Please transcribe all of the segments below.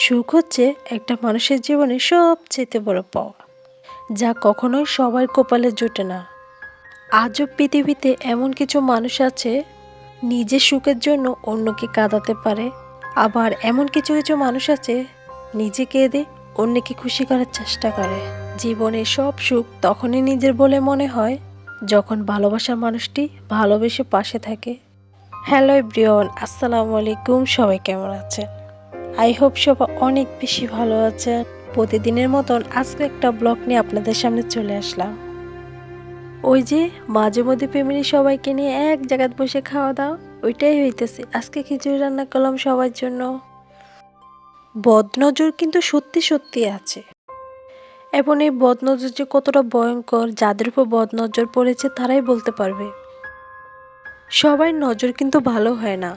সুখ হচ্ছে একটা মানুষের জীবনে সবচেয়ে বড় পাওয়া, যা কখনোই সবার কপালে জোটে না। আজও পৃথিবীতে এমন কিছু মানুষ আছে নিজের সুখের জন্য অন্যকে কাঁদাতে পারে, আবার এমন কিছু কিছু মানুষ আছে নিজে কেঁদে অন্যকে খুশি করার চেষ্টা করে। জীবনে সব সুখ তখনই নিজের বলে মনে হয় যখন ভালোবাসার মানুষটি ভালোবেসে পাশে থাকে। হ্যালো এভরিওয়ান, আসসালামু আলাইকুম। সবাই কেমন আছেন? আই হোপ সবাই অনেক বেশি ভালো আছেন। প্রতিদিনের মতন আজকে একটা ব্লগ নিয়ে আপনাদের সামনে চলে আসলাম। ওই যে মাঝে মধ্যে ফ্যামিলি সবাইকে নিয়ে এক জায়গায় বসে খাওয়া দাওয়া, ওইটাই হইতেছে। আজকে খিচুড়ি রান্না করলাম সবার জন্য। বদনজর কিন্তু সত্যি সত্যি আছে, এবং এই বদনজর যে কতটা ভয়ঙ্কর, যাদের উপর বদনজর পড়েছে তারাই বলতে পারবে। সবার নজর কিন্তু ভালো হয় না।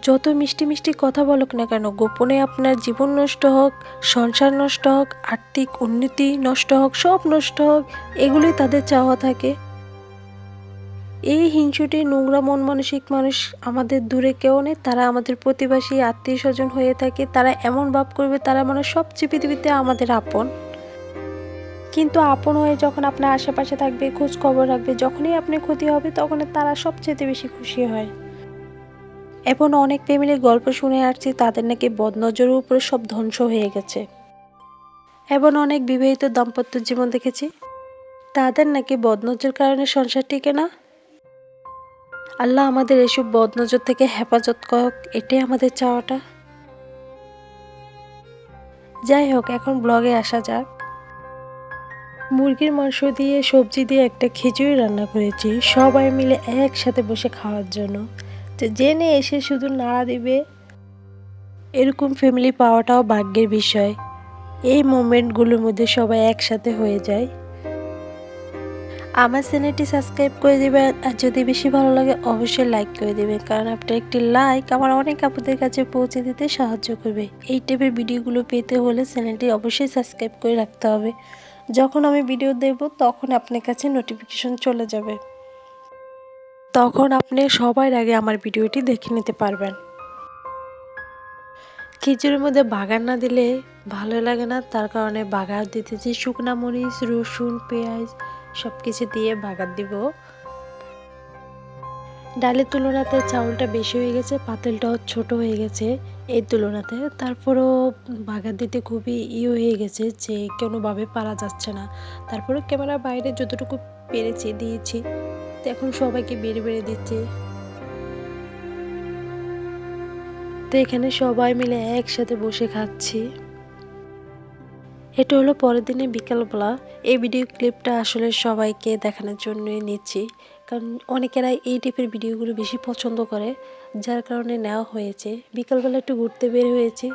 যত মিষ্টি মিষ্টি কথা বলুক না কেন, গোপনে আপনার জীবন নষ্ট হোক, সংসার নষ্ট হোক, আর্থিক উন্নতি নষ্ট হোক, সব নষ্ট হোক, এগুলোই তাদের চাওয়া থাকে। এই হিংসুটে নোংরা মন মানসিক মানুষ আমাদের দূরে কেউ নেই, তারা আমাদের প্রতিবেশী আত্মীয় স্বজন হয়ে থাকে। তারা এমন ভাব করবে তারা মানে সবচেয়ে পৃথিবীতে আমাদের আপন, কিন্তু আপন হয়ে যখন আপনার আশেপাশে থাকবে, খোঁজ খবর রাখবে, যখনই আপনার ক্ষতি হবে তখন তারা সবচেয়ে বেশি খুশি হয়। এখন অনেক ফ্যামিলির গল্প শুনে আসছি তাদের নাকি বদনজরের উপরে সব ধ্বংস হয়ে গেছে। এবং অনেক বিবাহিত দাম্পত্য জীবন দেখেছি তাদের নাকি বদনজর কারণে সংসার টিকে না। আল্লাহ আমাদের এসব বদনজর থেকে হেফাজত করুক, এটাই আমাদের চাওয়াটা। যাই হোক, এখন ব্লগে আসা যাক। মুরগির মাংস দিয়ে সবজি দিয়ে একটা খিচুড়ি রান্না করেছি সবাই মিলে একসাথে বসে খাওয়ার জন্য। তো জেনে এসে শুধু নাড়া দিবে, এরকম ফ্যামিলি পাওয়াটাও ভাগ্যের বিষয়। এই মোমেন্টগুলোর মধ্যে সবাই একসাথে হয়ে যায়। আমার চ্যানেলটি সাবস্ক্রাইব করে দেবেন, আর যদি বেশি ভালো লাগে অবশ্যই লাইক করে দেবেন, কারণ আপনার একটি লাইক আমার অনেক আপুদের কাছে পৌঁছে দিতে সাহায্য করবে। এই টাইপের ভিডিওগুলো পেতে হলে চ্যানেলটি অবশ্যই সাবস্ক্রাইব করে রাখতে হবে। যখন আমি ভিডিও দেব তখন আপনার কাছে নোটিফিকেশন চলে যাবে, তখন আপনি সবার আগে আমার ভিডিওটি দেখে নিতে পারবেন। খিচুড়ির মধ্যে বাগার না দিলে ভালো লাগে না, তার কারণে বাগার দিতেছি। শুকনা মরিচ, রসুন, পেঁয়াজ সব কিছু দিয়ে বাগার দিব। ডালের তুলনাতে চাউলটা বেশি হয়ে গেছে, পাতিলটাও ছোট হয়ে গেছে এই তুলনাতে। তারপরও বাগার দিতে খুবই হয়ে গেছে যে কোনোভাবে পারা যাচ্ছে না। তারপরে ক্যামেরার বাইরে যতটুকু পেরেছি দিয়েছি। তো এখন সবাইকে বেড়ে বেড়ে দিচ্ছে। তো এখানে সবাই মিলে একসাথে বসে খাচ্ছি। এটা হলো পরের দিনে বিকালবেলা। এই ভিডিও ক্লিপটা আসলে সবাইকে দেখানোর জন্যই নিচ্ছি, কারণ অনেকেরা এই টাইপের ভিডিওগুলো বেশি পছন্দ করে, যার কারণে নেওয়া হয়েছে। বিকালবেলা একটু ঘুরতে বের হয়েছি,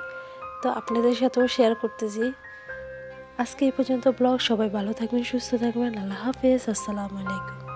তো আপনাদের সাথেও শেয়ার করতেছি। আজকে এই পর্যন্ত ব্লগ। সবাই ভালো থাকবেন, সুস্থ থাকবেন। আল্লাহ হাফেজ, আসসালামু আলাইকুম।